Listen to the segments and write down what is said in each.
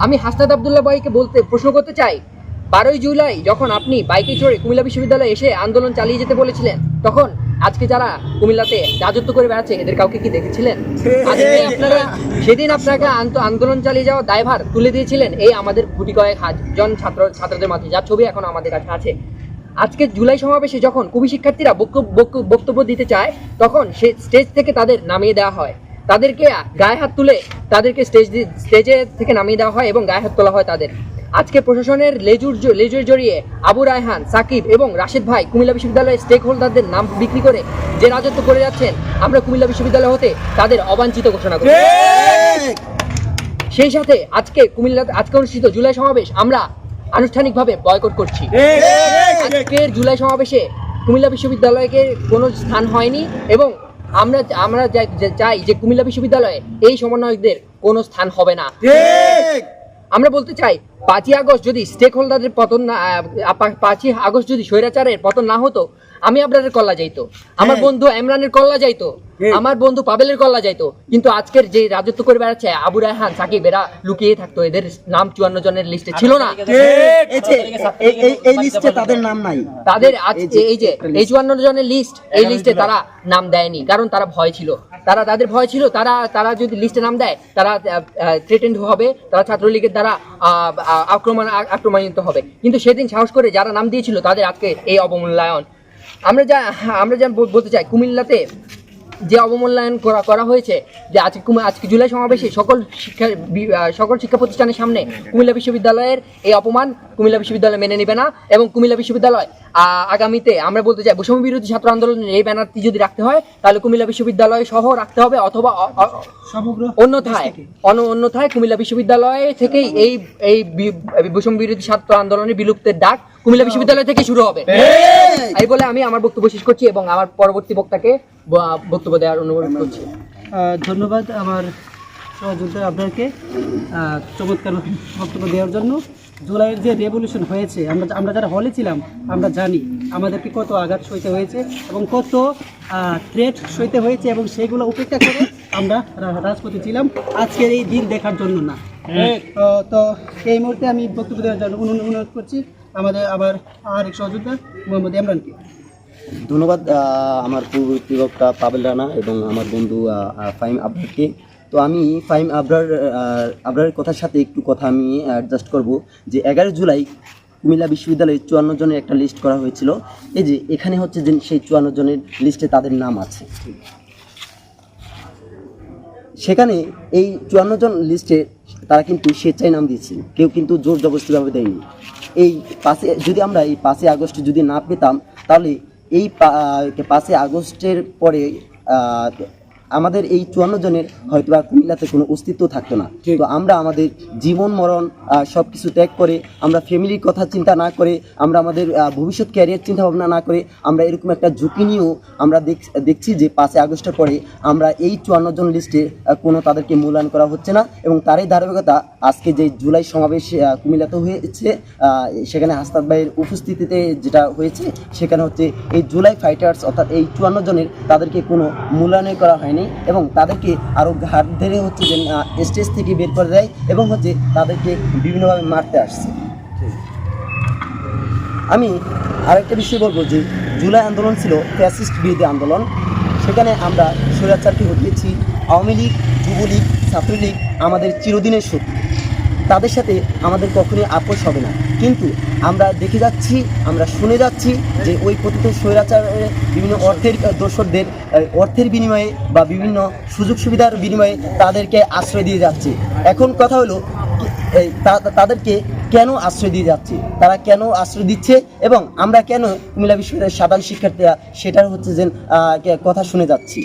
আমি হাসনাত আব্দুল্লাহ ভাইকে প্রশ্ন করতে চাই, 12ই জুলাই যখন আপনি বাইকে চড়ে কুমিল্লা বিশ্ববিদ্যালয়ে এসে আন্দোলন চালিয়ে যেতে বলেছিলেন, তখন আজকে যারা কুমিল্লাতে রাজত্ব করে বেড়াচ্ছে এদের কাউকে কি দেখেছিলেন? সেদিন আপনাকে আন্দোলন চালিয়ে যাওয়া দায়ভার তুলে দিয়েছিলেন এই আমাদের গুটি কয়েক জন ছাত্রদের মাঝে, যার ছবি এখন আমাদের কাছে আছে। আজকে জুলাই সমাবেশে যখন কুবি শিক্ষার্থীরা বক্তব্য দিতে চায়, তখন সে স্টেজ থেকে তাদের নামিয়ে দেওয়া হয়, তাদেরকে গায়ে হাত তুলে তাদেরকে স্টেজে থেকে নামিয়ে দেওয়া হয় এবং গায়ে হাত তোলা হয় তাদের। আজকে প্রশাসনের লেজুর জড়িয়ে আবু রায়হান, সাকিব এবং রাশেদ ভাই কুমিল্লা বিশ্ববিদ্যালয়ের স্টেক হোল্ডারদের নাম বিক্রি করে যে রাজত্ব করে যাচ্ছেন, আমরা কুমিল্লা বিশ্ববিদ্যালয় হতে তাদের অবাঞ্ছিত ঘোষণা করি। সেই সাথে আজকে অনুষ্ঠিত জুলাই সমাবেশ আমরা আনুষ্ঠানিকভাবে বয়কট করছি। আজকের জুলাই সমাবেশে কুমিল্লা বিশ্ববিদ্যালয়কে কোনো স্থান হয়নি এবং আমরা চাই যে কুমিল্লা বিশ্ববিদ্যালয়ে এই সমন্বয়কদের কোনো স্থান হবে না। আমরা বলতে চাই, 5ই আগস্ট যদি স্টেক হোল্ডারদের পতন না, 5ই আগস্ট যদি স্বৈরাচারের পতন না হতো, আমি আপনাদের কল্লা যাইতো, আমার বন্ধু ইমরানের কল্লা যাইতো, আমার বন্ধু পাবেলের কল্লা যাইতো। কিন্তু আজকের যে রাজত্ব করে বেড়াচ্ছে আবু রায়হান, সাকিব, এরা লুকিয়ে থাকতো, এদের নাম 54 জনের লিস্টে ছিল না। এই লিস্টে তাদের নাম নাই। তাদের এই যে এই 54 জনের লিস্ট, এই লিস্টে তারা নাম দেয়নি, কারণ তারা ভয় ছিল, তাদের ভয় ছিল তারা যদি লিস্টে নাম দেয় তারা থ্রেটেন্ড হবে, তারা ছাত্রলীগের দ্বারা আক্রমণিত হবে। কিন্তু সেদিন সাহস করে যারা নাম দিয়েছিল তাদের আজকে এই অবমূল্যায়ন। আমরা যা বলতে চাই, কুমিল্লাতে যে অবমূল্যায়ন করা হয়েছে, যে আজকে জুলাই সমাবেশে সকল শিক্ষা প্রতিষ্ঠানের সামনে কুমিল্লা বিশ্ববিদ্যালয়ের এই অপমান কুমিল্লা বিশ্ববিদ্যালয় মেনে নেবে না। এবং কুমিল্লা বিশ্ববিদ্যালয় আগামীতে আমরা বলতে চাই, বৈষম্য বিরোধী ছাত্র আন্দোলনের এই ব্যানারটি যদি রাখতে হয় তাহলে কুমিল্লা বিশ্ববিদ্যালয় সহ রাখতে হবে, অথবা অন্যথায় কুমিল্লা বিশ্ববিদ্যালয় থেকেই এই বৈষম্য বিরোধী ছাত্র আন্দোলনের বিলুপ্তের ডাক কুমিল্লা বিশ্ববিদ্যালয় থেকে শুরু হবে। এই বলে আমি আমার বক্তব্য শেষ করছি এবং আমার পরবর্তী বক্তাকে বক্তব্য দেওয়ার অনুরোধ করছি। ধন্যবাদ আমার সহযোদ্ধা আপনাকে চমৎকার বক্তব্য দেওয়ার জন্য। জুলাইয়ের যে রেভলিউশন হয়েছে, আমরা যারা হলে ছিলাম আমরা জানি আমাদেরকে কত আঘাত সইতে হয়েছে এবং কত থ্রেট সইতে হয়েছে, এবং সেগুলো উপেক্ষা করে আমরা রাজপথে ছিলাম আজকের এই দিন দেখার জন্য না। তো এই মুহূর্তে আমি বক্তব্য দেওয়ার জন্য অনুরোধ করছি আমাদের আবার আরেক সহযোদ্ধা মোহাম্মদ ইমরানকে। ধন্যবাদ আমার পূর্ববর্তী বক্তা পাবেল রানা এবং আমার বন্ধু ফাহিম আবরারকে। তো আমি ফাহিম আবরারের কথার সাথে একটু কথা আমি অ্যাডজাস্ট করব, যে 11 জুলাই কুমিল্লা বিশ্ববিদ্যালয়ে 54 জনের একটা লিস্ট করা হয়েছিল। এই যে এখানে হচ্ছে যে সেই 54 জনের লিস্টে তাদের নাম আছে। সেখানে এই 54 জন লিস্টে তারা কিন্তু স্বেচ্ছায় নাম দিয়েছে, কেউ কিন্তু জোর জবরদস্তিভাবে দেয়নি। এই যদি আমরা এই 5ই আগস্ট যদি না পেতাম, তাহলে এই 5ই আগস্টের পরে আমাদের এই 54 জনের হয়তো বা কুমিল্লাতে কোনো অস্তিত্ব থাকতো না। তো আমরা আমাদের জীবন মরণ সব কিছু ত্যাগ করে, আমরা ফ্যামিলির কথা চিন্তা না করে, আমরা আমাদের ভবিষ্যৎ ক্যারিয়ার চিন্তা ভাবনা না করে, আমরা এরকম একটা ঝুঁকি নিয়েও আমরা দেখছি যে 5ই আগস্টের পরে আমরা এই 54 জন লিস্টে কোনো তাদেরকে মূল্যায়ন করা হচ্ছে না। এবং তারই ধারাবাহিকতা আজকে যে জুলাই সমাবেশ কুমিল্লাতে হয়েছে, সেখানে হাসনাত ভাইয়ের উপস্থিতিতে যেটা হয়েছে, সেখানে হচ্ছে এই জুলাই ফাইটার্স অর্থাৎ এই 54 জনের তাদেরকে কোনো মূল্যায়ন করা হয়নি এবং তাদেরকে আরও ঘাট ধরে হচ্ছে যে স্টেজ থেকে বের করে দেয় এবং হচ্ছে তাদেরকে বিভিন্নভাবে মারতে আসছে। আমি আরেকটা বিষয় বলবো যে জুলাই আন্দোলন ছিল ফ্যাসিস্ট বিরোধী আন্দোলন। সেখানে আমরা স্বৈরাচারকে হটিয়েছি। আওয়ামী লীগ, যুবলীগ, ছাত্রলীগ আমাদের চিরদিনের শত্রু, তাদের সাথে আমাদের কখনোই আপোষ হবে না। কিন্তু আমরা দেখে যাচ্ছি, আমরা শুনে যাচ্ছি যে ওই পতিত স্বৈরাচারের বিভিন্ন দোসরদের অর্থের বিনিময়ে বা বিভিন্ন সুযোগ সুবিধার বিনিময়ে তাদেরকে আশ্রয় দিয়ে যাচ্ছে। এখন কথা হলো তাদেরকে কেন আশ্রয় দিয়ে যাচ্ছে, তারা কেন আশ্রয় দিচ্ছে এবং আমরা কেন কুমিল্লা বিশ্ববিদ্যালয়ের সাধারণ শিক্ষার্থীরা সেটার হচ্ছে যে কথা শুনে যাচ্ছি।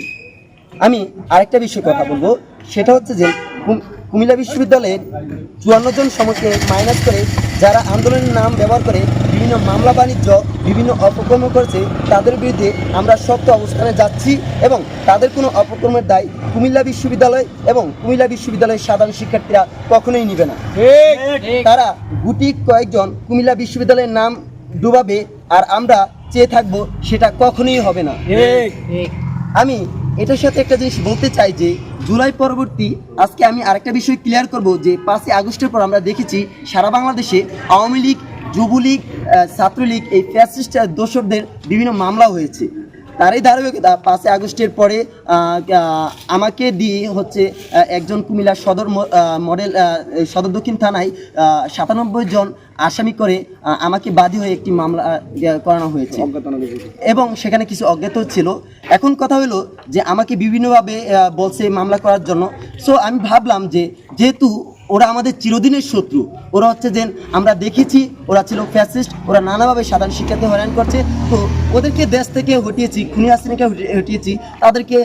আমি আরেকটা বিষয়ে কথা বলবো, সেটা হচ্ছে যে কুমিল্লা বিশ্ববিদ্যালয়ের 54 জন সমকে মাইনাস করে যারা আন্দোলনের নাম ব্যবহার করে বিভিন্ন মামলা বাণিজ্য, বিভিন্ন অপকর্ম করেছে, তাদের বিরুদ্ধে আমরা শক্ত অবস্থানে যাচ্ছি এবং তাদের কোনো অপকর্মের দায় কুমিল্লা বিশ্ববিদ্যালয় এবং কুমিল্লা বিশ্ববিদ্যালয়ের সাধারণ শিক্ষার্থীরা কখনোই নেবে না। তারা গুটি কয়েকজন কুমিল্লা বিশ্ববিদ্যালয়ের নাম ডুবাবে আর আমরা চেয়ে থাকবো, সেটা কখনোই হবে না। আমি এটার সাথে একটা জিনিস বলতে চাই যে জুলাই পরবর্তী আজকে আমি আরেকটা বিষয় ক্লিয়ার করব যে 5ই আগস্টের পর আমরা দেখেছি সারা বাংলাদেশে আওয়ামী লীগ, যুবলীগ, ছাত্রলীগ এই ফ্যাসিস্ট দোসরদের বিভিন্ন মামলা হয়েছে। তারই ধারাবাহিকতা 5ই আগস্টের পরে আমাকে দিয়ে হচ্ছে একজন কুমিল্লা মডেল সদর দক্ষিণ থানায় 97 জন আসামি করে আমাকে বাদী হয়ে একটি মামলা করানো হয়েছে এবং সেখানে কিছু অজ্ঞাত ছিল। এখন কথা হলো যে আমাকে বিভিন্নভাবে বলছে মামলা করার জন্য। সো আমি ভাবলাম যে যেহেতু ওরা আমাদের চিরদিনের শত্রু, ওরা হচ্ছে যে আমরা দেখেছি ওরা ছিল ফ্যাসিস্ট, ওরা নানাভাবে সাধারণ শিক্ষার্থী হয়রান করছে, তো ওদেরকে দেশ থেকে হটিয়েছি, খুনি হাসিনাকে হটিয়েছি, তাদেরকে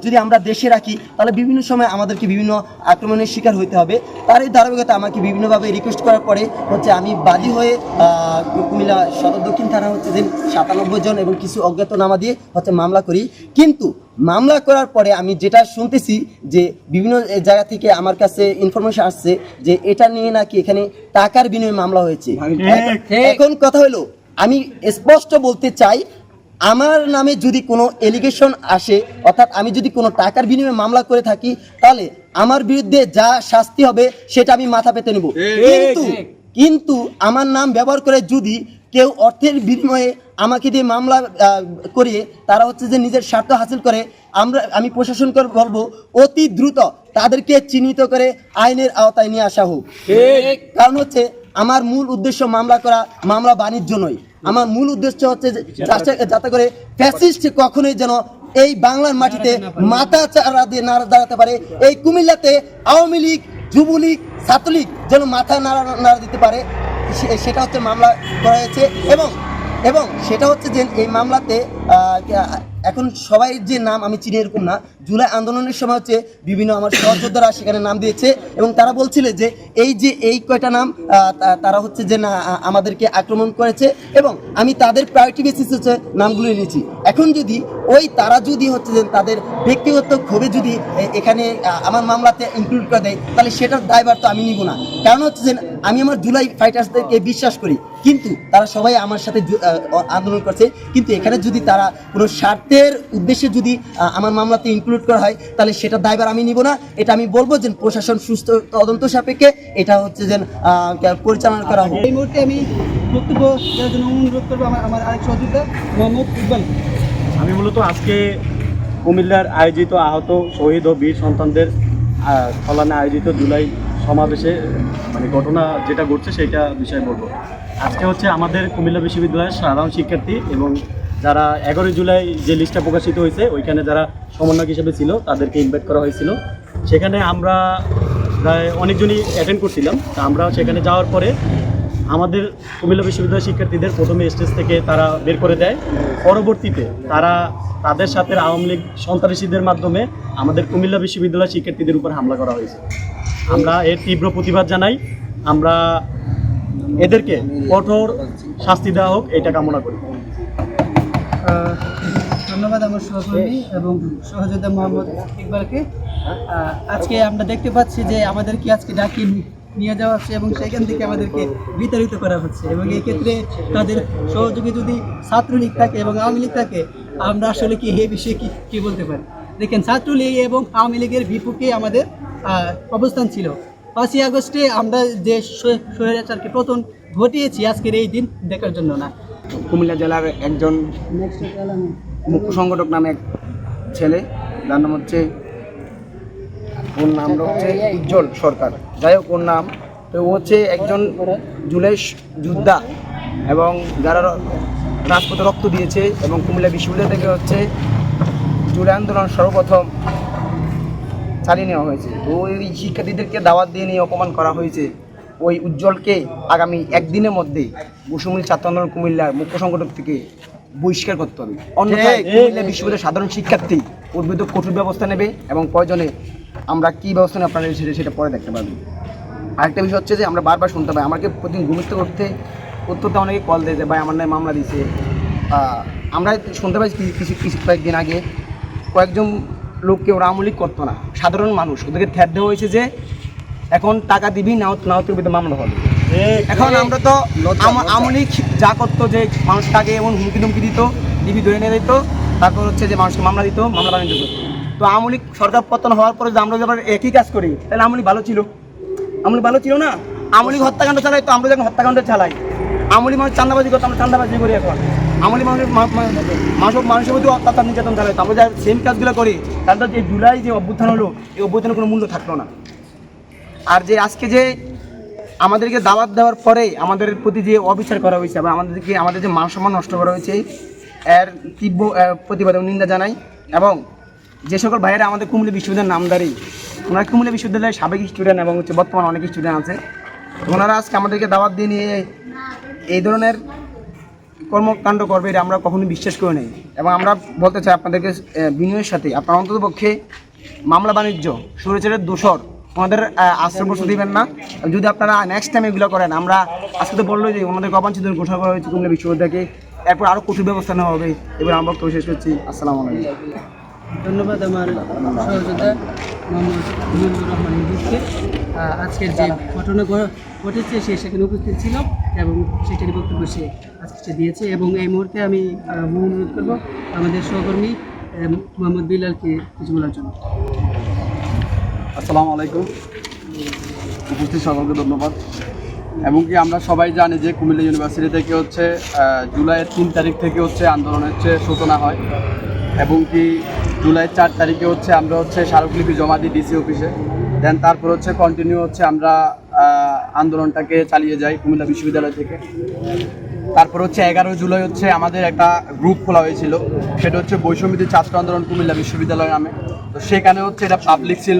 যদি আমরা দেশে রাখি তাহলে বিভিন্ন সময় আমাদেরকে বিভিন্ন আক্রমণের শিকার হতে হবে। তার এই ধারাবাহিকতা আমাকে বিভিন্নভাবে রিকোয়েস্ট করার পরে হচ্ছে আমি বাদী হয়ে কুমিল্লা সদর দক্ষিণ থানা হচ্ছে যে 97 জন এবং কিছু অজ্ঞাতনামা দিয়ে হচ্ছে মামলা করি। কিন্তু মামলা করার পরে আমি যেটা শুনতেছি যে বিভিন্ন জায়গা থেকে আমার কাছে ইনফরমেশন আসছে যে এটা নিয়ে নাকি এখানে টাকার বিনিময়ে মামলা হয়েছে। এখন কথা হলো আমি স্পষ্ট বলতে চাই, আমার নামে যদি কোনো এলিগেশন আসে, অর্থাৎ আমি যদি কোনো টাকার বিনিময়ে মামলা করে থাকি, তাহলে আমার বিরুদ্ধে যা শাস্তি হবে সেটা আমি মাথা পেতে নেব। কিন্তু আমার নাম ব্যবহার করে যদি কেউ অর্থের বিনিময়ে আমাকে দিয়ে মামলা করিয়ে তারা হচ্ছে যে নিজের স্বার্থ হাসিল করে, আমি প্রশাসনকে বলবো অতি দ্রুত তাদেরকে চিহ্নিত করে আইনের আওতায় নিয়ে আসা হোক। কারণ হচ্ছে আমার মূল উদ্দেশ্য মামলা করা, মামলা বাণিজ্য নয়। আমার মূল উদ্দেশ্য হচ্ছে যাতে করে ফ্যাসিস্ট কখনোই যেন এই বাংলার মাটিতে মাথা চারা দিয়ে না দাঁড়াতে পারে, এই কুমিল্লাতে আওয়ামী লীগ, যুবলীগ, ছাত্রলীগ যেন মাথা নাড়া দিতে পারে, সেটা হচ্ছে মামলা করা হয়েছে। এবং সেটা হচ্ছে যে এই মামলাতে এখন সবাই যে নাম আমি চিনি এরকম না, জুলাই আন্দোলনের সময় হচ্ছে বিভিন্ন আমার সহযোদ্ধারা সেখানে নাম দিয়েছে এবং তারা বলছিল যে এই কয়টা নাম তারা হচ্ছে যে না আমাদেরকে আক্রমণ করেছে এবং আমি তাদের প্রায়োরিটি বেসিস হচ্ছে নামগুলো নিয়েছি। এখন যদি তারা যদি হচ্ছে যে তাদের ব্যক্তিগত ক্ষোভে যদি এখানে আমার মামলাতে ইনক্লুড করে দেয় তাহলে সেটার দায়ভার তো আমি নিব না। কারণ হচ্ছে যে আমি আমার জুলাই ফাইটার্সদেরকে বিশ্বাস করি, কিন্তু তারা সবাই আমার সাথে আন্দোলন করছে, কিন্তু এখানে যদি তারা কোনো স্বার্থের উদ্দেশ্যে যদি আমার মামলাতে ইনক্লুড করা হয় তাহলে সেটা দায়ভার আমি নিব না। এটা আমি বলবো যে প্রশাসন সুস্থ তদন্ত সাপেক্ষে এটা হচ্ছে যে পরিচালনা করা হবে। এই মুহূর্তে আমি বক্তব্য দেওয়ার জন্য অনুরোধ করবো আমার আরেক সহযোগিতা মোহাম্মদ ইকবাল। আমি মূলত আজকে কুমিল্লার আয়োজিত আহত শহীদ ও বীর সন্তানদের কল্যাণে আয়োজিত জুলাই সমাবেশে মানে ঘটনা যেটা ঘটছে সেটা বিষয়ে বলবো। আজকে হচ্ছে আমাদের কুমিল্লা বিশ্ববিদ্যালয়ের সাধারণ শিক্ষার্থী এবং যারা 11 জুলাই যে লিস্টটা প্রকাশিত হয়েছে ওইখানে যারা সমন্বয়ক হিসেবে ছিল তাদেরকে ইনভাইট করা হয়েছিল। সেখানে আমরা প্রায় অনেকজনই অ্যাটেন্ড করছিলাম। তা আমরা সেখানে যাওয়ার পরে আমাদের কুমিল্লা বিশ্ববিদ্যালয়ের শিক্ষার্থীদের প্রথমে স্টেজ থেকে তারা বের করে দেয়। পরবর্তীতে তারা তাদের সাথে আওয়ামী লীগ সন্ত্রাসীদের মাধ্যমে আমাদের কুমিল্লা বিশ্ববিদ্যালয়ের শিক্ষার্থীদের উপর হামলা করা হয়েছে। আমরা এর তীব্র প্রতিবাদ জানাই। আমরা এদেরকে কঠোর শাস্তি দেওয়া হোক এটা কামনা করি। ধন্যবাদ আমার সহকর্মী এবং সহযোদ্ধা মোহাম্মদ ইকবালকে। আজকে আমরা দেখতে পাচ্ছি যে আমাদেরকে আজকে ডাকি নিয়ে যাওয়া হচ্ছে এবং সেখান থেকে আমাদেরকে বিতাড়িত করা হচ্ছে এবং এই ক্ষেত্রে তাদের সহযোগী যদি ছাত্রলীগ থাকে এবং আওয়ামী লীগ থাকে আমরা আসলে কি এই বিষয়ে কি বলতে পারি। দেখেন, ছাত্রলীগ এবং আওয়ামী লীগের বিপক্ষে আমাদের অবস্থান ছিল। 5ই আগস্টে আমরা যে স্বৈরাচারকে পতন ঘটিয়েছি আজকের এই দিন দেখার জন্য না। কুমিল্লা জেলার একজন মুখ্য সংগঠক নামে এক ছেলে, যার নাম হচ্ছে ওর নামটা হচ্ছে উজ্জ্বল সরকার, যাই হোক ওর নাম, তো ও হচ্ছে একজন জুলাই যোদ্ধা এবং যারা রাজপথে রক্ত দিয়েছে এবং কুমিল্লা বিশ্ববিদ্যালয় থেকে হচ্ছে জুলাই আন্দোলন সর্বপ্রথম চালিয়ে নেওয়া হয়েছে। তো ওই শিক্ষার্থীদেরকে দাওয়াত দিয়ে নিয়ে অপমান করা হয়েছে। ওই উজ্জ্বলকে আগামী একদিনের মধ্যে বসুমুল ছাত্র আন্দোলন কুমিল্লার মুখ্য সংগঠক থেকে বহিষ্কার করতে হবে, অন্যথায় কুমিল্লা বিশ্ববিদ্যালয়ের সাধারণ শিক্ষার্থী ওর বিরুদ্ধে কঠোর ব্যবস্থা নেবে এবং প্রয়োজনে আমরা কী ব্যবস্থা নেই আপনারা সেটা পরে দেখতে পাবেন। আরেকটা বিষয় হচ্ছে যে আমরা বারবার শুনতে পাই, আমাকে প্রতিদিন ঘুমিতে করতে অনেকে কল দেয় যে ভাই আমার নামে মামলা দিয়েছে। আমরা শুনতে পাই কিছু কয়েকদিন আগে কয়েকজন লোককে ওরা আওয়ামী লীগ করতো না, সাধারণ মানুষ, ওদেরকে থ্রেট দেওয়া হয়েছে যে এখন টাকা দিবি নাও তোর বিরুদ্ধে মামলা হবে। এখন আমরা তো আওয়ামী লীগ যা করতো যে মানুষটাকে এমন হুমকি ধুমকি দিত, ডিবি ধরে নিয়ে দিত, তারপর হচ্ছে যে মানুষকে মামলা দিত, মামলা বাণিজ্য করতো। তো আওয়ামী লীগ সরকার পতন হওয়ার পরে যদি আমরা যখন একই কাজ করি তাহলে আওয়ামী লীগ ভালো ছিল? আওয়ামী লীগ ভালো ছিল না? আওয়ামী লীগ হত্যাকাণ্ড চালাই, তো আমরা যখন হত্যাকাণ্ড চালাই। আওয়ামী লীগ মানুষ চান্দাবাজি করতো, আমরা চান্দাবাজি করি এখন। আওয়ামী লীগ মানুষের মধ্যে অত্যাচার নির্যাতন চালাই, আমরা যা সেম কাজগুলো করি তাহলে যে জুলাই যে অভ্যুত্থান হলো, এই অভ্যুত্থানের কোনো মূল্য থাকলো না। আর যে আজকে যে আমাদেরকে দাওয়াত দেওয়ার পরে আমাদের প্রতি যে অবিচার করা হয়েছে বা আমাদের যে মান সম্মান নষ্ট করা হয়েছে, এর তীব্র প্রতিবাদ এবং নিন্দা জানাই। এবং যে সকল ভাইয়েরা আমাদের কুমিল্লা বিশ্ববিদ্যালয়ের নামধারী, ওনারা কুমিল্লা বিশ্ববিদ্যালয়ের সাবেক স্টুডেন্ট এবং বর্তমানে অনেক স্টুডেন্ট আছে, ওনারা আজকে আমাদেরকে দাওয়াত দিয়ে নিয়ে এই ধরনের কর্মকাণ্ড করবে এটা আমরা কখনোই বিশ্বাস করে নেই। এবং আমরা বলতে চাই আপনাদেরকে বিনয়ের সাথে, আপনারা অন্ততপক্ষে মামলা বাণিজ্য সুরেচারের দোষর ওনাদের আশ্রয় প্রশ্ন দিবেন না। যদি আপনারা নেক্সট টাইম এগুলো করেন, আমরা আজকে তো বললো যে ওনাদেরকে অবাঞ্ছিত ঘোষণা করা হয়েছে কুমিল্লা বিশ্ববিদ্যালয়কে, এরপর আরও কঠোর ব্যবস্থা নেওয়া হবে। এবার আমরা বক্তব্য শেষ করছি। আসসালামু আলাইকুম। ধন্যবাদ আমার সহযোদ্ধা মোহাম্মদ মুজিবুর রহমান মুজিবকে। আজকের যে ঘটনা ঘটেছে সে সেখানে উপস্থিত ছিল এবং সেটারই বক্তব্য সে আজকে দিয়েছে। এবং এই মুহূর্তে আমি অনুরোধ করব আমাদের সহকর্মী মোহাম্মদ বিলালকে কিছু বলার জন্য। আসসালামু আলাইকুম। উপস্থিত সকলকে ধন্যবাদ। এবং কি আমরা সবাই জানি যে কুমিল্লা ইউনিভার্সিটি থেকে হচ্ছে জুলাইয়ের 3 তারিখ থেকে হচ্ছে আন্দোলনের সূচনা হয় এবং কি জুলাইয়ের 4 তারিখে হচ্ছে আমরা হচ্ছে স্মারকলিপি জমা দিই ডিসি অফিসে। দেন তারপর হচ্ছে কন্টিনিউ হচ্ছে আমরা আন্দোলনটাকে চালিয়ে যাই কুমিল্লা বিশ্ববিদ্যালয় থেকে। তারপর হচ্ছে 11 জুলাই হচ্ছে আমাদের একটা গ্রুপ খোলা হয়েছিল, সেটা হচ্ছে বৈষম্যবিরোধী ছাত্র আন্দোলন কুমিল্লা বিশ্ববিদ্যালয় নামে। তো সেখানে হচ্ছে এটা পাবলিক ছিল,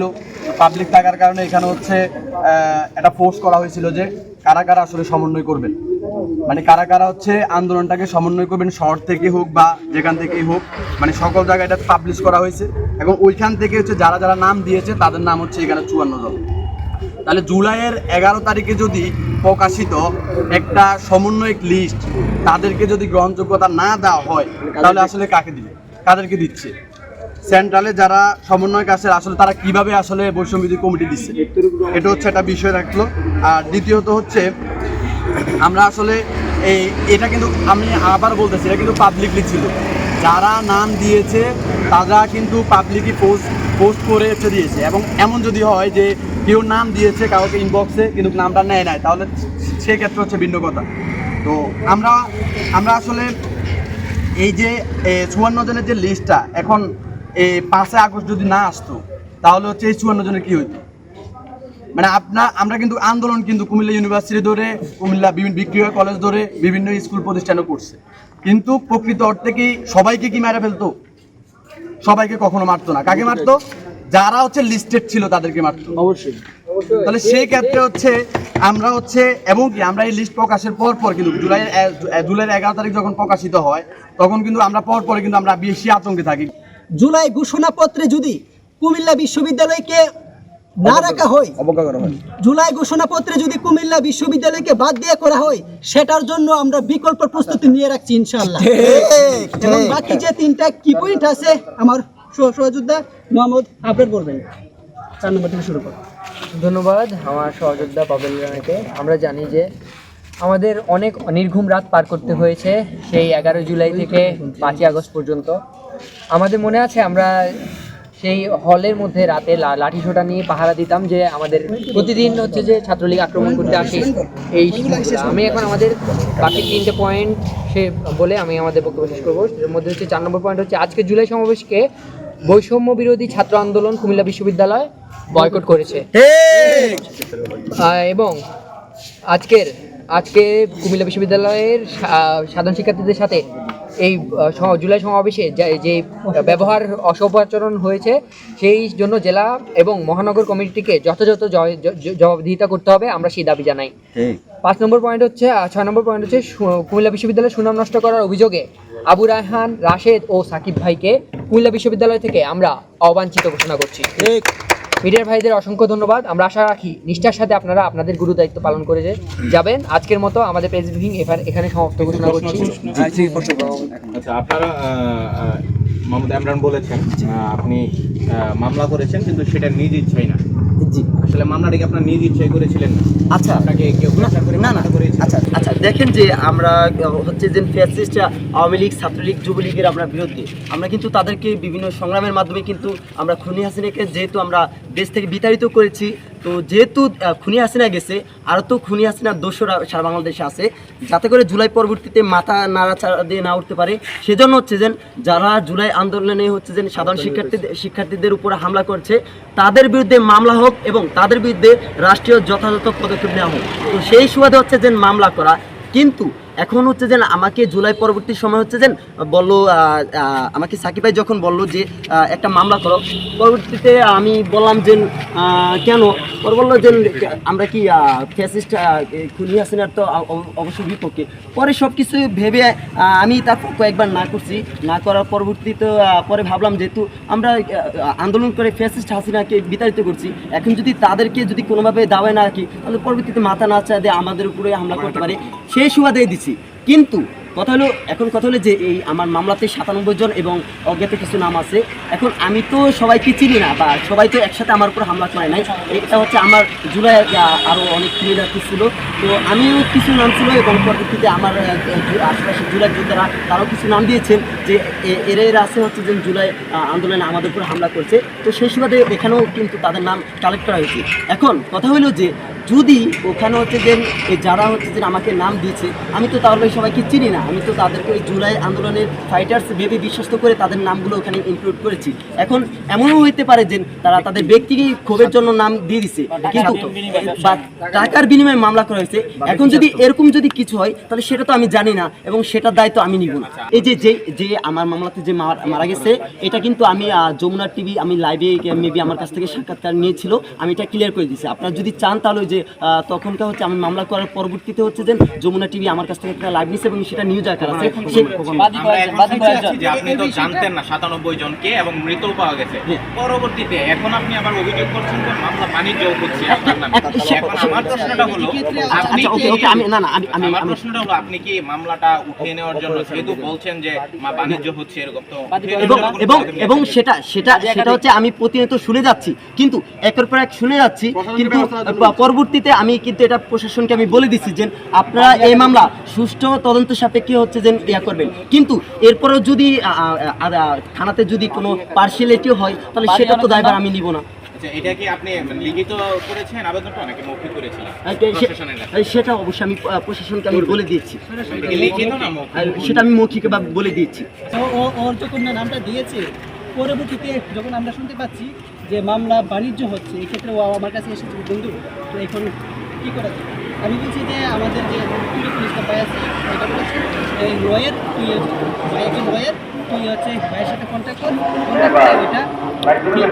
পাবলিক থাকার কারণে এখানে হচ্ছে একটা ফোর্স করা হয়েছিল যে কারা কারা আসলে সমন্বয় করবেন, মানে কারা কারা হচ্ছে আন্দোলনটাকে সমন্বয় করবেন, শহর থেকে হোক বা যেখান থেকেই হোক, মানে সকল জায়গায় এটা পাবলিশ করা হয়েছে। এবং ওইখান থেকে হচ্ছে যারা যারা নাম দিয়েছে তাদের নাম হচ্ছে এখানে 54 জন। তাহলে জুলাইয়ের 11 তারিখে যদি প্রকাশিত একটা সমন্বয়ক লিস্ট তাদেরকে যদি গ্রহণযোগ্যতা না দেওয়া হয়, তাহলে আসলে কাকে দিবে, কাদেরকে দিচ্ছে? সেন্ট্রালে যারা সমন্বয়ক আছে আসলে তারা কিভাবে আসলে বৈষম্যবিরোধী কমিটি দিচ্ছে, এটা হচ্ছে একটা বিষয় রাখলো। আর দ্বিতীয়ত হচ্ছে আমরা আসলে এটা কিন্তু আমি আবার বলতেছি, এটা কিন্তু পাবলিকলি ছিল, যারা নাম দিয়েছে তারা কিন্তু পাবলিকলি পোস্ট করে হচ্ছে দিয়েছে। এবং এমন যদি হয় যে কেউ নাম দিয়েছে কাউকে ইনবক্সে কিন্তু নামটা নেয় নাই, তাহলে সেক্ষেত্রে হচ্ছে ভিন্ন কথা। তো আমরা আসলে এই যে 54 জনের যে লিস্টটা, এখন এই 5 আগস্ট যদি না আসতো তাহলে হচ্ছে এই 54 জনের কী হইতো? মানে আমরা কিন্তু আন্দোলন কিন্তু কুমিল্লা ইউনিভার্সিটি ধরে, কুমিল্লা বিভিন্ন বিক্রিয়া কলেজ ধরে বিভিন্ন স্কুল প্রতিষ্ঠানও করছে, কিন্তু প্রকৃত অর্থে কি সবাইকে কি মেরে ফেলতো? সবাইকে কখনো মারতো না। কাকে মারতো? যারা হচ্ছে লিস্টেড ছিল তাদেরকে মারতো। অবশ্যই। তাহলে সেই ক্ষেত্রে হচ্ছে আমরা হচ্ছে, এবং কি আমরা এই লিস্ট প্রকাশের পর কিন্তু জুলাইয়ের 11 তারিখ যখন প্রকাশিত হয় তখন কিন্তু আমরা পরে কিন্তু আমরা বেশি আতঙ্কে থাকি। জুলাই ঘোষণাপত্রে যদি কুমিল্লা বিশ্ববিদ্যালয়কে না রাখা হয়, অবজ্ঞা করা হয়, জুলাই ঘোষণাপত্রে যদি কুমিল্লা বিশ্ববিদ্যালয়কে বাদ দিয়ে করা হয়, সেটার জন্য আমরা বিকল্প প্রস্তুতি নিয়ে রাখছি ইনশাআল্লাহ। এবং বাকি যে 3টা কি পয়েন্ট আছে আমার সহযোদ্ধা মোহাম্মদ আবরার বলবেন। 4 নম্বর থেকে শুরু করুন। ধন্যবাদ আমার সহযোদ্ধা পাবেল রানাকে। আমরা জানি যে আমাদের অনেক নির্ঘুম রাত পার করতে হয়েছে সেই 11 জুলাই থেকে 5 আগস্ট পর্যন্ত। আমাদের মনে আছে আমরা সেই হলের মধ্যে রাতে লাঠিসোঁটা নিয়ে পাহারা দিতাম, যে আমাদের প্রতিদিন হচ্ছে যে ছাত্রলীগ আক্রমণ করতে আসে। আমি এখন আমাদের বাকি 3টে পয়েন্ট বলে আমি আমাদের বক্তব্য শেষ করবো। এর মধ্যে হচ্ছে 4 নম্বর পয়েন্ট হচ্ছে আজকে জুলাই সমাবেশকে বৈষম্য বিরোধী ছাত্র আন্দোলন কুমিল্লা বিশ্ববিদ্যালয় বয়কট করেছে। এবং আজকে কুমিল্লা বিশ্ববিদ্যালয়ের সাধারণ শিক্ষার্থীদের সাথে এই জুলাই সমাবেশে যে ব্যবহার অসদাচরণ হয়েছে সেই জন্য জেলা এবং মহানগর কমিটিকে যথাযথ জবাবদিহিতা করতে হবে, আমরা সেই দাবি জানাই। 6 নম্বর পয়েন্ট হচ্ছে কুমিল্লা বিশ্ববিদ্যালয়ের সুনাম নষ্ট করার অভিযোগে আবু রায়হান, রাশেদ ও সাকিব ভাইকে কুমিল্লা বিশ্ববিদ্যালয় থেকে আমরা অবাঞ্ছিত ঘোষণা করছি। মিডিয়ার ভাইদের অসংখ্য ধন্যবাদ। আমরা আশা রাখি নিষ্ঠার সাথে আপনারা আপনাদের গুরু দায়িত্ব পালন করে যাবেন। আজকের মতো আমাদের প্রেস ব্রিফিং এখানে সমাপ্ত ঘোষণা করছি। আচ্ছা, আপনারা মোহাম্মদ ইমরান বলেছেন আপনি মামলা করেছেন কিন্তু সেটা নিজ ইচ্ছাই না, আসলে মামলাটা কি আপনার নিজ ইচ্ছায় করেছিলেন না? আচ্ছা আপনাকে কেউ প্রেসার করে না না মামলাটা করেছিল? আচ্ছা আচ্ছা দেখেন যে আমরা হচ্ছে যে ফ্যাসিস্ট আওয়ামী লীগ ছাত্রলীগ যুবলীগের আমরা বিরুদ্ধে আমরা কিন্তু তাদেরকে বিভিন্ন সংগ্রামের মাধ্যমে কিন্তু আমরা খুনি হাসিনাকে যেহেতু আমরা দেশ থেকে বিতাড়িত করেছি, তো যেহেতু খুনি হাসিনা গেছে আরও তো খুনি হাসিনার দোষরা সারা বাংলাদেশে আছে, যাতে করে জুলাই পরবর্তীতে মাথা নাড়াচাড়া দিয়ে না উঠতে পারে, সেজন্য হচ্ছে যে যারা জুলাই আন্দোলনে হচ্ছে যে সাধারণ শিক্ষার্থীদের উপরে হামলা করছে তাদের বিরুদ্ধে মামলা হোক এবং তাদের বিরুদ্ধে রাষ্ট্রীয় যথাযথ পদক্ষেপ নেওয়া হোক। তো সেই সুবাদে হচ্ছে যে মামলা করা, কিন্তু এখন হচ্ছে যে আমাকে জুলাই পরবর্তী সময় হচ্ছে যে বললো আমাকে সাকিব ভাই যখন বললো যে একটা মামলা করো, পরবর্তীতে আমি বললাম যে কেন, ওর বললো যে আমরা কি ফ্যাসিস্ট খুনি হাসিনার তো অবশ্যই বিপক্ষে। পরে সব কিছু ভেবে আমি তারপর কয়েকবার না করছি, না করার পরবর্তীতে পরে ভাবলাম যেহেতু আমরা আন্দোলন করে ফ্যাসিস্ট হাসিনাকে বিতাড়িত করছি, এখন যদি তাদেরকে যদি কোনোভাবে দাওয়ায় না রাখি তাহলে পরবর্তীতে মাথা না চায় দিয়ে আমাদের উপরে হামলা করতে পারে, সেই সুবাদে দিচ্ছি। কিন্তু কথা হলো যে এই আমার মামলাতে 97 জন এবং অজ্ঞাত কিছু নাম আছে। এখন আমি তো সবাইকে চিনি না বা সবাই তো একসাথে আমার উপর হামলা করে নাই, এটা হচ্ছে আমার জুলাই আরও অনেক ক্রিমিনাল ছিল, তো আমিও কিছু নাম ছিল এবং পরবর্তীতে আমার আশেপাশে জুলাই যোদ্ধারা তারাও কিছু নাম দিয়েছেন যে এরা আছে হচ্ছে যে জুলাই আন্দোলনে আমাদের উপর হামলা করছে, তো সেই সুবাদে এখানেও কিন্তু তাদের নাম কালেক্ট করা হয়েছে। এখন কথা হলো যে যদি ওখানে হচ্ছে যে যারা হচ্ছে যে আমাকে নাম দিয়েছে আমি তো তাহলে সবাইকে চিনি না, আমি তো তাদেরকে ওই জুলাই আন্দোলনের ফাইটার্স ভেবে বিশ্বস্ত করে তাদের নামগুলো ওখানে ইনক্লুড করেছি। এখন এমনও হইতে পারে যে তারা তাদের ব্যক্তিগত ক্ষোভের জন্য নাম দিয়ে দিছে, কিন্তু বা টাকার বিনিময়ে মামলা করা হয়েছে। এখন যদি এরকম যদি কিছু হয় তাহলে সেটা তো আমি জানি না এবং সেটার দায়িত্ব আমি নিব না। এই যে আমার মামলাতে যে মারা গেছে এটা কিন্তু আমি যমুনা টিভি আমি লাইভে মেবি আমার কাছ থেকে সাক্ষাৎকার নিয়েছিল, আমি এটা ক্লিয়ার করে দিয়েছি। আপনারা যদি চান তাহলে যে তখনকার হচ্ছে আমি মামলা করার পরবর্তীতে হচ্ছে যে যমুনা টিভি আমার কাছ থেকে একটা লাইভ নিয়েছে এবং সেটা নিউজ আকার আছে। যে আপনি তো জানতেন না 97 জনকে এবং মৃত পাওয়া গেছে, পরবর্তীতে এখন আপনি আবার অভিযোগ করছেন যে মামলা বাণিজ্য হচ্ছে আপনার নামে। এখন আমার প্রশ্নটা হলো আমার প্রশ্নটা হলো আপনি কি মামলাটা উঠিয়ে নেওয়ার জন্য যেহেতু বলছেন যে বাণিজ্য হচ্ছে এরকম, তো এবং সেটা হচ্ছে আমি প্রতিনিয়ত শুনে যাচ্ছি, কিন্তু একের পর এক শুনে যাচ্ছি, কিন্তু পরবর্তীতে আমি কিন্তু এটা প্রশাসনকে আমি বলে দিচ্ছি যে আপনারা এই মামলা সুষ্ঠু তদন্ত সাপেক্ষে হচ্ছে যে ইয়া করবেন, কিন্তু এরপরেও যদি থানাতে যদি কোনো পার্সিয়ালিটি হয় তাহলে সেটা তো দায়ভার আমি নিব না। এটা কি আপনি লিখিত করেছেন আবেদনটা নাকি মৌখিক করেছিলেন? সেটা অবশ্যই আমি প্রশাসনকে আমি বলে দিয়েছি, লিখিত না মৌখিক? সেটা আমি মৌখিক বলে দিয়েছি। ওর যখন নামটা দিয়েছে পরবর্তীতে যখন আমরা শুনতে পাচ্ছি যে মামলা বাণিজ্য হচ্ছে, এক্ষেত্রে ও আমার কাছে এসেছে বন্ধু তো এখন কী করা যায়। আমি বলছি যে আমাদের যে পুলিশটা ভাই আছে এটা বলেছে এই লয়ার তুই ভাই একজন লয়ার তুই হচ্ছে ভাইয়ের সাথে কন্ট্যাক্ট করে ওইটা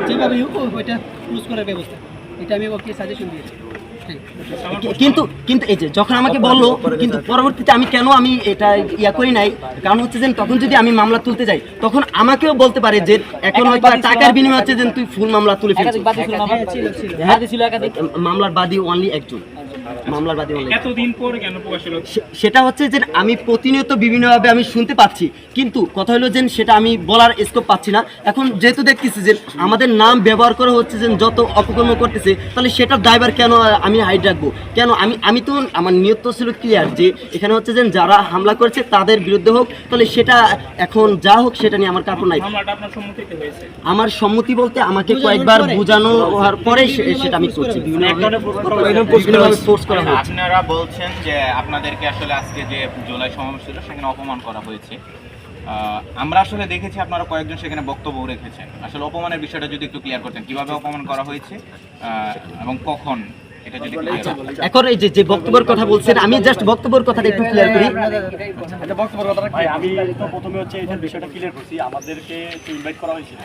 যেভাবে হোক ওইটা ক্লোজ করার ব্যবস্থা, এটা আমি ওকে সাজেশন দিয়েছি। কিন্তু এই যে যখন আমাকে বললো, কিন্তু পরবর্তীতে আমি কেন আমি এটা ইয়া করি নাই, কারণ হচ্ছে যে তখন যদি আমি মামলা তুলতে যাই তখন আমাকেও বলতে পারে যে এখন হয়তো টাকার বিনিময়ে হচ্ছে যে তুই ফুল মামলা তুলে ফেলছিস। মামলার বাদী অনলি একজন, মামলার বাদী অনলি। এতদিন পর কেন প্রকাশ হলো? সেটা হচ্ছে যে আমি প্রতিনিয়ত বিভিন্নভাবে আমি শুনতে পাচ্ছি, কিন্তু কথা হলো যে সেটা আমি বলার স্কোপ পাচ্ছি না। এখন যেহেতু দেখতেছি যে আমাদের নাম ব্যবহার করা হচ্ছে যে যত অপকর্ম করতেছে, তাহলে সেটার দায়ভার কেন আমি হাইড রাখবো? কেন আমি তো আমার নিয়ত ছিল ক্লিয়ার যে এখানে হচ্ছে যে যারা হামলা করেছে তাদের বিরুদ্ধে হোক, তাহলে সেটা এখন যা হোক সেটা নিয়ে আমার কাপড় নাই। মামলাটা আপনার সম্মতিতে হয়েছে? আমার সম্মতি বলতে আমাকে কয়েকবার বোঝানো হওয়ার পরে সেটা আমি করছি, বিভিন্নভাবে ফোর্স করা হয়েছে। আপনারা বলছেন যে আপনাদেরকে আসলে আজকে যে জুলাই সমাবেশ ছিল সেখানে অপমান করা হয়েছে। আমরা আসলে দেখেছি আপনারা কয়েকজন সেখানে বক্তব্য রেখেছেন, আসলে অপমানের বিষয়টা যদি একটু ক্লিয়ার করতেন, কিভাবে অপমান করা হয়েছে এবং কখন, এটা যদি এখন এই যে বক্তব্যের কথা বলছেন, আমি জাস্ট বক্তব্যের কথাটা একটু ক্লিয়ার করি। ভাই আমি তো প্রথমে হচ্ছে এটার বিষয়টা ক্লিয়ার করছি। আমাদেরকে ইনভাইট করা হয়েছিল,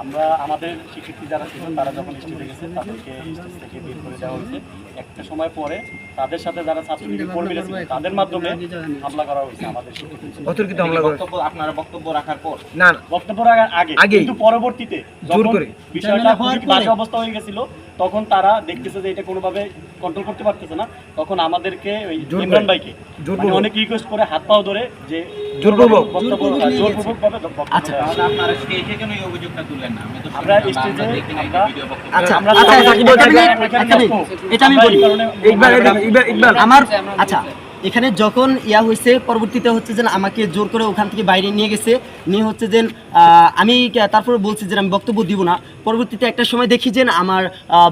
আমরা আমাদের শিক্ষার্থী যারা ছিলেন তারা যখন স্টেজে গেছেন তাদেরকে স্টেজ থেকে বের করে দেওয়া হয়েছে। একটা সময় পরে তাদের সাথে যারা ছাত্রলীগের কর্মীরা ছিলেন তাদের মাধ্যমে হামলা করা হয়েছে আমাদের অতর্কিত হামলা করে আপনারা বক্তব্য রাখার পর না বক্তব্য রাখার আগে, কিন্তু পরবর্তীতে যখন বিষয়টা খুবই বাজে অবস্থা হয়ে গেছিল তখন তারা দেখতেছে যে এটা কোনোভাবে কন্ট্রোল করতে পারতেছে না, তখন আমাদেরকে ওই ইমরান ভাইকে মানে অনেক রিকোয়েস্ট করে হাত পাও ধরে যে জোরপূর্বক আচ্ছা। তাহলে আপনারা স্টেজে কেন এই অভিযোগটা তুললেন না? আমি তো আমরা শুনলাম বা স্টেজে দেখি নাই আমরা- ভিডিও বক্তব্য। আচ্ছা আমরা আচ্ছা, সবাই সাকিব ভাই, এটা আমি বলি ইকবাল আমার আচ্ছা এখানে যখন ইয়া হয়েছে পরবর্তীতে হচ্ছে যে আমাকে জোর করে ওখান থেকে বাইরে নিয়ে গেছে, নিয়ে হচ্ছে যে আমি তারপরে বলছি যে আমি বক্তব্য দিব না। পরবর্তীতে একটা সময় দেখি যে আমার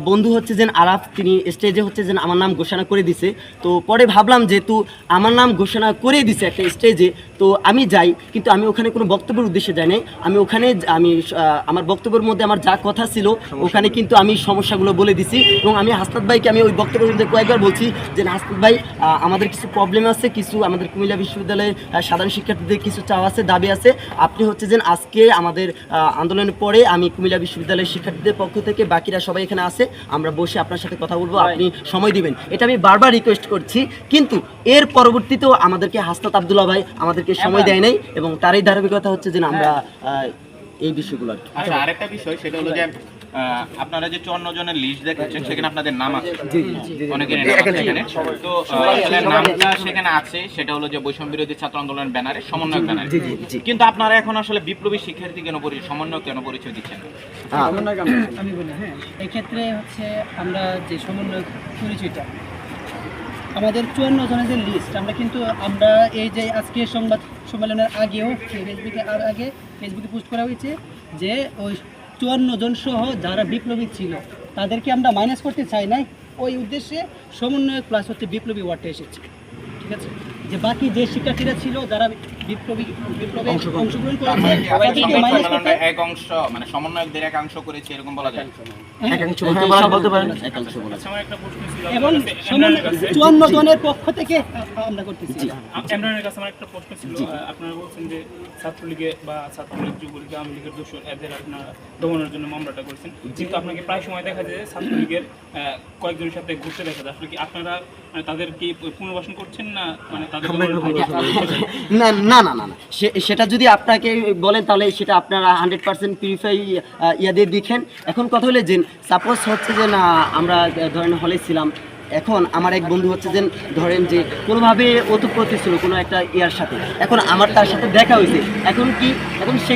বন্ধু হচ্ছে যে আরাফ, তিনি স্টেজে হচ্ছে যে আমার নাম ঘোষণা করে দিছে। তো পরে ভাবলাম যেহেতু আমার নাম ঘোষণা করে দিছে একটা স্টেজে, তো আমি যাই, কিন্তু আমি ওখানে কোনো বক্তব্যের উদ্দেশ্যে যাই নাই। আমি ওখানে আমার বক্তব্যের মধ্যে আমার যা কথা ছিল ওখানে কিন্তু আমি সমস্যাগুলো বলে দিছি, এবং আমি হাসনাত ভাইকে আমি ওই বক্তব্যের মধ্যে কয়েকবার বলছি যে হাসনাত ভাই আমাদের কিছু প্রবলেম আছে, কিছু আমাদের কুমিল্লা বিশ্ববিদ্যালয়ের সাধারণ শিক্ষার্থীদের কিছু চাওয়া আছে, দাবি আছে। আপনি হচ্ছে যে আজকে আমাদের আন্দোলনের পরে আমি কুমিল্লা বিশ্ববিদ্যালয়ের শিক্ষার্থীদের পক্ষ থেকে, বাকিরা সবাই এখানে আছে, আমরা বসে আপনার সাথে কথা বলবো, আপনি সময় দিবেন, এটা আমি বারবার রিকোয়েস্ট করছি। কিন্তু এর পরবর্তীতেও আমাদেরকে হাসনাত আব্দুল্লাহ ভাই আমাদেরকে সময় দেয় নাই, এবং তারই ধারাবাহিকতা হচ্ছে যে আমরা এই বিষয়গুলো আর কি। আচ্ছা, আরেকটা বিষয় সেটা হলো যে আপনারা যে 54 জনের লিস্ট দেখাচ্ছেন সেখানে আপনাদের নাম আছে, অনেকের নাম আছে এখানে। তো আসলে নামটা সেখানে আছে, সেটা হলো যে বৈষম্য বিরোধী ছাত্র আন্দোলন ব্যানারে, সমন্বয়ক ব্যানারে। কিন্তু আপনারা এখন আসলে বিপ্লবী শিক্ষার্থী কেন সমন্বয়ক কেন পরিচয় দিচ্ছেন না? আমি বলি, হ্যাঁ, এক্ষেত্রে হচ্ছে আমরা যে সমন্বয় পরিচয়টা, আমাদের 54 জনের যে লিস্ট, আমরা এই যে আজকে সংবাদ সম্মেলনের আগেও ফেসবুকে পোস্ট করা হয়েছে যে ওই 54 জন সহ যারা বিপ্লবী ছিল তাদেরকে আমরা মাইনাস করতে চাই নাই, ওই উদ্দেশ্যে সমন্বয়ক প্লাস হচ্ছে বিপ্লবী ওয়ার্ডটা এসেছে। ঠিক আছে, যে বাকি যে শিক্ষার্থীরা ছিল যারা বিপ্লবে অংশগ্রহণ করেছে তাদেরকে মাইনাস করতে, এক অংশ মানে সমন্বয়কদের এক অংশ করেছে এরকম বলা যায়। বলতে পারেন আচ্ছা, আমার একটা প্রশ্ন ছিল এবং আপনার কাছে। 54 জনের পক্ষ থেকে আমরা করতেছি। ইমরানের কাছে আমার একটা প্রশ্ন ছিল। আপনারা বলছেন যে ছাত্রলীগে বা ছাত্রলীগ, যুবলীগ, আওয়ামী লীগের দোষর এদের আপনারা দমনের জন্য মামলাটা করেছেন, কিন্তু আপনাকে প্রায় সময় দেখা যায় ছাত্রলীগের কয়েকজনের সাথে ঘুরতে দেখা যায়। আসলে কি আপনারা তাদের কি পুনর্বাসন করছেন না, মানে তাদের না না না না না, সেটা যদি আপনাকে বলেন তাহলে সেটা আপনারা 100% পিউরিফাই দিয়ে দেখেন। এখন কথা হলে যে সাপোজ হচ্ছে যে না, আমরা ধরেন হলে ছিলাম, এখন আমার এক বন্ধু হচ্ছে যে ধরেন যে কোনোভাবে ওতপ্রোত ছিল কোনো একটা ইয়ার সাথে, এখন আমার তার সাথে দেখা হয়েছে, এখন সে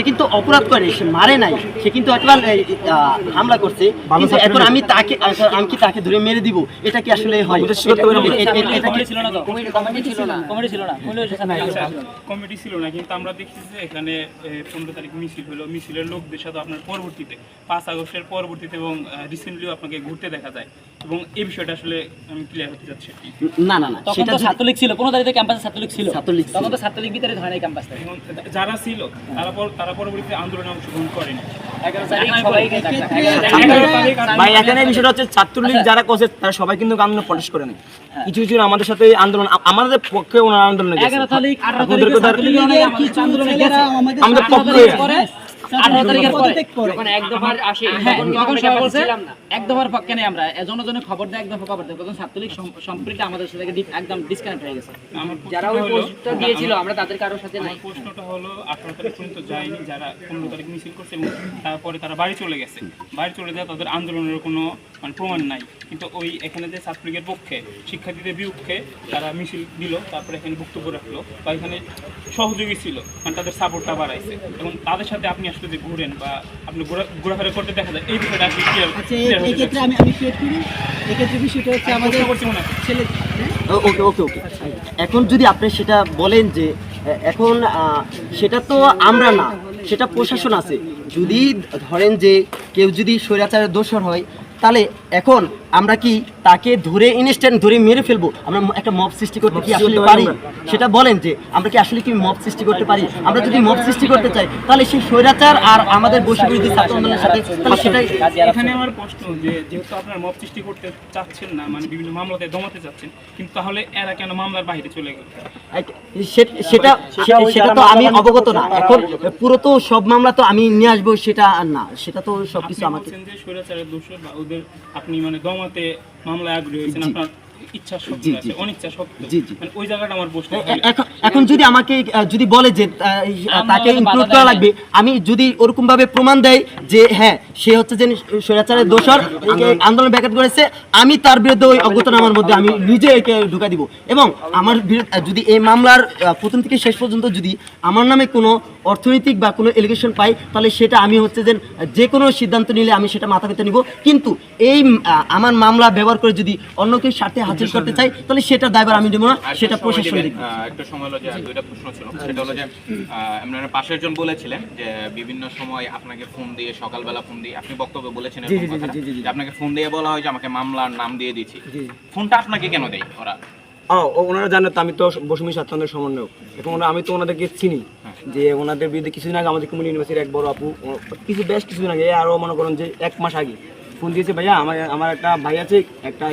কিন্তু অপরাধ করে, সে মারে নাই, সে কিন্তু একবার হামলা করছে, কিন্তু এখন আমি কি তাকে ধরে মেরে দিব? এটা কি আসলে হয়? কমিটি ছিল না, কিন্তু আমরা দেখছি যে এখানে 15 তারিখ মিছিল হলো, মিছিলের লোকদের সাথে আপনার পরবর্তীতে 5 আগস্টের পরবর্তীতে এবং রিসেন্টলিও আপনাকে ঘুরতে দেখা যায়, এবং এই বিষয়টা আসলে আমি ক্লিয়ার হতে যাচ্ছি। না না না, সেটা ছাত্রলীগ ছিল, 15 তারিখে ক্যাম্পাসে ছাত্রলীগ ছিল, ছাত্রলীগ ছিল। তখন তো ছাত্রলীগ ভিতরে ধরে নাই ক্যাম্পাসে। এবং যারা ছিল তারা পরবর্তীতে আন্দোলনে অংশগ্রহণ করেনি। ভাই এখানে বিষয়টা হচ্ছে ছাত্রলীগ যারা করছে তারা সবাই কিন্তু আন্দোলন প্রটেস্ট করে না, কিছু কিছু আমাদের সাথে আন্দোলন, আমাদের পক্ষে ওনার আন্দোলনে গেছে, 11 তারিখ 18 ওদের তারিখে কথা ছাত্রলীগের কিছু আন্দোলনে গেছে, আমাদের পক্ষে 18 তারিখের পরে যখন এক দফার আসে তখন সবাই বলছে এক দফার পক্ষে নেই, আমরা জনজনের খবর দেয়, এক দফা খবর দেয়, তখন ছাত্রলীগ সম্পর্কে আমাদের সাথে একদম ডিসকানেক্ট হয়ে গেছে। আমার যারা ওই পোস্টটা দিয়েছিল আমরা তাদের কারোর সাথে নাই। প্রশ্নটা হলো 18 তারিখ পর্যন্ত যায়নি, যারা 15 তারিখ মিছিল করছে এবং তারপরে তারা বাড়ি চলে গেছে, বাড়ি চলে যায়, তাদের আন্দোলনের কোনো মানে প্রমাণ নাই, কিন্তু ওই এখানে যে ছাত্রলীগের পক্ষে শিক্ষার্থীদের বিপক্ষে তারা মিছিল দিল, তারপরে এখানে বক্তব্য রাখলো বা এখানে সহযোগী ছিল, মানে তাদের সাপোর্টটা বাড়াইছে, এবং তাদের সাথে আপনি আসলে যে ঘুরেন বা আপনি ঘোরাফেরা করতে দেখা যায়, এই বিষয়টা আসলে আচ্ছা, এই ক্ষেত্রে আমি ক্রিয়েট করি, এই ক্ষেত্রে বিষয়টা হচ্ছে আমাদের ছেলে। ওকে ওকে ওকে, এখন যদি আপনি সেটা বলেন যে এখন সেটা তো আমরা না, সেটা প্রশাসন আছে, যদি ধরেন যে কেউ যদি স্বৈরাচারের দোষর হয়, তাহলে এখন আমরা কি তাকে ধরে ইনস্ট্যান্ট ধরে মেরে ফেলবো? আমরা একটা মব সৃষ্টি করতে কি আসলে পারি? সেটা বলেন যে আমরা কি আসলে কি মব সৃষ্টি করতে পারি? আমরা যদি মব সৃষ্টি করতে চাই তাহলে সেই স্বৈরাচার আর আমাদের বৈষম্যবিরোধী ছাত্র আন্দোলনের সাথে, তাহলে সেটাই এখানে আমার প্রশ্ন যে যেহেতু আপনারা মব সৃষ্টি করতে চাচ্ছেন না, মানে বিভিন্ন মামলাতে দমাতে চাচ্ছেন, কিন্তু তাহলে এরা কেন মামলার বাইরে চলে গেল? সেটা তো আমি অবগত না, এখন পুরো তো সব মামলা তো আমি নিয়ে আসবো সেটা আর না, সেটা তো সবকিছু আমাকে যে স্বৈরাচারের দোষর বা ওদের আপনি মানে দমাতে মামলায় আগ্রহী হয়েছেন, আপনার ইচ্ছা শক্তি জি, আছে, জি। অনিচ্ছা শক্তি, জি, জি। মানে ওই জায়গাটা আমার বসতে এখন যদি আমাকে যদি বলে যে তাকে ইনক্লুড করা লাগবে, আমি যদি ওরকম ভাবে প্রমাণ দেয় যে হ্যাঁ সে হচ্ছে যে স্বৈরাচারের দোষর, আন্দোলন ব্যাঘাত করেছে, আমি তার বিরুদ্ধে ওই অজ্ঞাতনামার মধ্যে আমি নিজে একে ঢুকা দিব। এবং আমার যদি এই মামলার প্রথম থেকে শেষ পর্যন্ত যদি আমার নামে কোনো অর্থনৈতিক বা কোনো এলিগেশন পাই, তাহলে সেটা আমি হচ্ছে যে কোনো সিদ্ধান্ত নিলে আমি সেটা মাথা পেতে নিব। কিন্তু এই আমার মামলা ব্যবহার করে যদি অন্য কেউ স্বার্থে হাসিল করতে চাই, তাহলে সেটা দায়ভার আমি দেবো না, সেটা প্রশাসন দেখবে। একটা সময় হলো যে দুইটা প্রশ্ন ছিল, সেটা হলো যে আপনার পাশের জন বলেছিলেন যে বিভিন্ন সময় আপনাকে ফোন দিয়ে, সকালবেলা ফোন দিয়ে আপনি বক্তব্য বলেছেন এরকম কথাটা, যে আপনাকে ফোন দিয়ে বলা হয় যে আমাকে মামলার নাম দিয়ে দিচ্ছি। ফোনটা আপনাকে কেন দেয় ওরা? ওনারা জানে তো আমি তো বসুমি ছাত্রদের সমন্বয়ক, এখন আমি তো ওনাদেরকে চিনি, যে ওনাদের বিরুদ্ধে কিছুদিন আগে আমাদের কমিউনিটি ইউনিভার্সিটির এক বড় আপু কিছুদিন আগে আরও মনে করেন যে 1 মাস আগে ফোন দিয়েছে, ভাইয়া আমার একটা ভাই আছে, একটা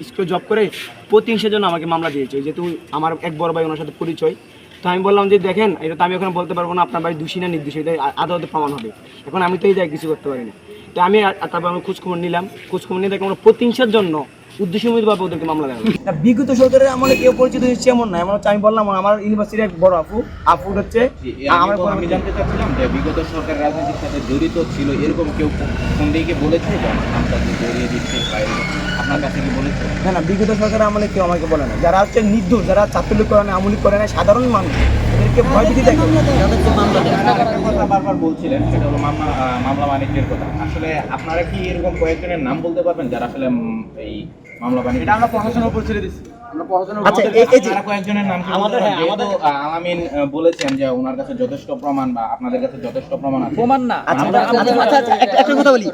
স্কুল জব করে, প্রতিহিংসার জন্য আমাকে মামলা দিয়েছে, যেহেতু আমার এক বড় ভাই ওনার সাথে পরিচয়। তো আমি বললাম যে দেখেন, এটা তো আমি এখন বলতে পারবো না আপনার ভাই দোষী না নির্দোষী, এটা আদালতে প্রমাণ হবে, এখন আমি তো এই জায়গায় কিছু করতে পারি না। তো তারপর আমি খোঁজখবর নিলাম, খোঁজখবর নিয়ে দেখলাম প্রতিহিংসার জন্য উদ্দেশ্যমূলকভাবে ওদেরকে মামলা দেওয়া হলো। বিগত সরকারের আমলে কেউ পরিচিত হচ্ছে এমন না, এমন হচ্ছে আমি বললাম আমার ইউনিভার্সিটির এক বড় আপু হচ্ছে আমি জানতে চাচ্ছিলাম যে বিগত সরকার রাজনীতির সাথে জড়িত ছিল এরকম কেউ ফোন দিয়ে কি বলেছে যে আমার নামটা জড়িয়ে দিচ্ছে, আপনার কাছে কি বলেছে? না, বিগত সরকারের আমলে কেউ আমাকে বলে না। যারা হচ্ছে নির্দোষ, যারা ছাত্রলীগ করে না, আমলি করে না, সাধারণ মানুষ, এদেরকে ভয় ভীতি দেখে একটা কথা বারবার বলছিলেন, সেটা হলো মামলা বাণিজ্যের কথা। আসলে আপনারা কি এরকম কয়েকজনের নাম বলতে পারবেন যারা আসলে এই মামলা বাণিজ্য? এটা আমরা প্রশাসনের উপর ছেড়ে দিচ্ছি। আচ্ছা, কয়েকজনের নাম যেহেতু আলামিন বলেছেন যে ওনার কাছে যথেষ্ট প্রমাণ বা আপনাদের কাছে যথেষ্ট প্রমাণ আছে। একটা কথা বলি,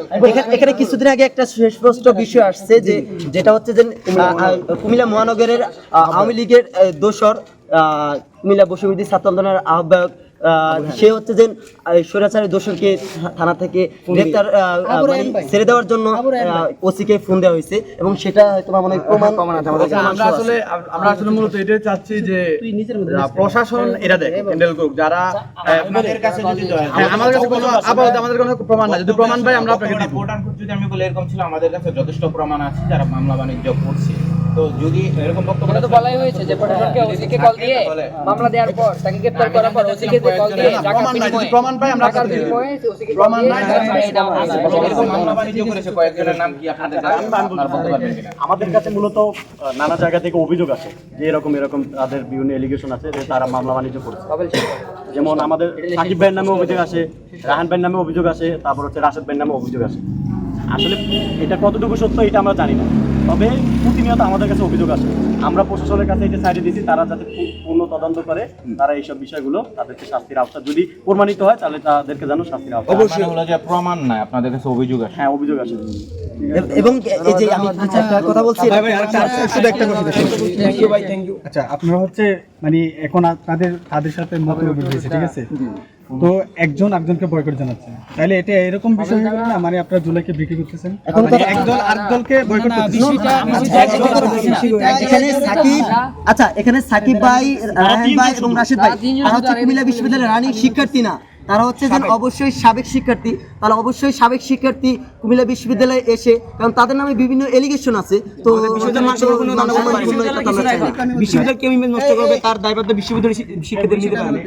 এখানে কিছুদিন আগে একটা সুস্পষ্ট বিষয় আসছে যে যেটা হচ্ছে যে কুমিল্লা মহানগরের আওয়ামী লীগের দোসর কুমিল্লা বসুবিধি ছাত্র আন্দোলনের আহ্বায়ক, সে হচ্ছে যে স্বৈরাচারের দোসরকে থানা থেকে গ্রেপ্তার ছেড়ে দেওয়ার জন্য ওসিকে ফোন দেওয়া হয়েছে, এবং সেটা তোমার মনে প্রমাণ আছে আমাদের কাছে। আমরা আসলে মূলত এটাই চাচ্ছি যে প্রশাসন এটা দেখে হ্যান্ডেল করুক, যারা আপনাদের কাছে যদি আমাদের কাছে কোনো আপাতত আমাদের কোনো প্রমাণ নাই, যদি প্রমাণ পাই আমরা আপনাকে দিব। ভোট যদি আমি বলি এরকম ছিল, আমাদের কাছে যথেষ্ট প্রমাণ আছে যারা মামলা বাণিজ্য করছে। তো যদি এরকম বক্তব্য তো বলাই হয়েছে যে প্রশাসনকে ওসিকে কল দিয়ে মামলা দেওয়ার পর, তাকে গ্রেফতার করার পর ওসিকে কল দিয়ে প্রমাণ পাই আমরা আপনাকে দিব। প্রমাণ নাই, এরকম মামলা বাণিজ্য করেছে কয়েকজনের নাম কি আপনাদের কাছে আপনারা বলতে পারবেন কিনা? আমাদের কাছে মূলত নানা জায়গা থেকে অভিযোগ আসে যে এরকম তাদের বিভিন্ন এলিগেশন আছে যে তারা মামলা বাণিজ্য করছে। যেমন আমাদের সাকিব ভাইয়ের নামে অভিযোগ আসে, রাহান ভাইয়ের নামে অভিযোগ আসে, তারপর হচ্ছে রাশেদ ভাইয়ের নামে অভিযোগ আসে। আসলে এটা কতটুকু সত্য এটা আমরা জানি না, তবে প্রতিনিয়ত আমাদের কাছে অভিযোগ আসে। আমরা প্রশাসনের কাছে এটা সাইডে দিচ্ছি, তারা যাতে পূর্ণ তদন্ত করে, তারা এইসব বিষয়গুলো তাদেরকে শাস্তির আওতা যদি প্রমাণিত হয় তাহলে তাদেরকে যেন শাস্তির আওতা। অবশ্যই হলো যে প্রমাণ নাই, আপনাদের কাছে অভিযোগ আছে। হ্যাঁ, অভিযোগ আসে। এবং এই যে আমি একটা কথা বলছি, শুধু একটা কথা থ্যাংক ইউ ভাই, থ্যাংক ইউ। আচ্ছা, আপনারা হচ্ছে মানে এখন তাদের সাথে মতবিরোধ হয়েছে, ঠিক আছে? তো একজন একজনকে বয়কট জানাচ্ছে, তাহলে এটা এরকম বিষয় হয়ে গেল না, মানে আপনারা জুলাইকে বিক্রি করতেছেন, একদল আরেকদলকে বয়কট করতেছেন। এখানে সাকিব ভাই, রাহান ভাই এবং রাশেদ ভাই তারা হচ্ছে কুমিল্লা বিশ্ববিদ্যালয়ের রানিং শিক্ষার্থী না, তারা হচ্ছে যে অবশ্যই সাবেক শিক্ষার্থী। তাহলে অবশ্যই সাবেক শিক্ষার্থী কুমিল্লা বিশ্ববিদ্যালয়ে এসে, কারণ তাদের নামে বিভিন্ন এলিগেশন আছে, তো বিশ্ববিদ্যালয় কেউ নষ্ট করবে তার দায়ভার তো বিশ্ববিদ্যালয় শিক্ষার্থীদের নিতে পারবে।